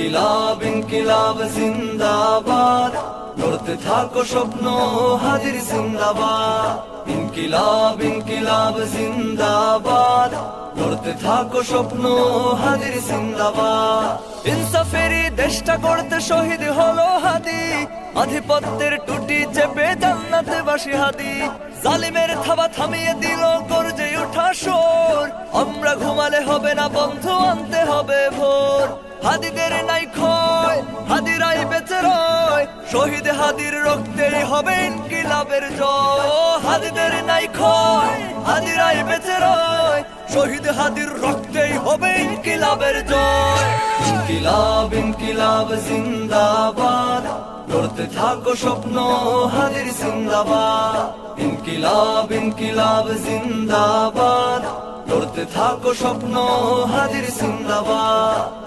ইনকিলাব ইনকিলাব জিন্দাবাদ, গড়তে থাকো স্বপ্ন হাদির জিন্দাবাদ। ইনকিলাব ইনকিলাব জিন্দাবাদ, গড়তে থাকো স্বপ্ন হাদির জিন্দাবাদ। ইনসাফেরই দেশটা গড়তে শহীদ হলো হাদি, আধিপত্যের টুটি চেপে জান্নাতে বাসি হাদি। জালিমের থাবা থামিয়ে দিল গর্জে ওঠা শোর, আমরা ঘুমালে হবে না বন্ধু, আনতে হবে ভোর। হাদিদের নাই ক্ষয়, হাদিরাই বেঁচে রয়, শহীদ হাদির রক্তেই হবে ইনকিলাবের জয়। হাদিদের নাই ক্ষয়, হাদিরাই বেঁচে রয়, শহীদ হাদির রক্তেই হবে ইনকিলাবের জয়। ইনকিলাব ইনকিলাব জিন্দাবাদ, গড়তে থাকো স্বপ্ন হাদির জিন্দাবাদ। ইনকিলাব ইনকিলাব জিন্দাবাদ, গড়তে থাকো স্বপ্ন হাদির জিন্দাবাদ।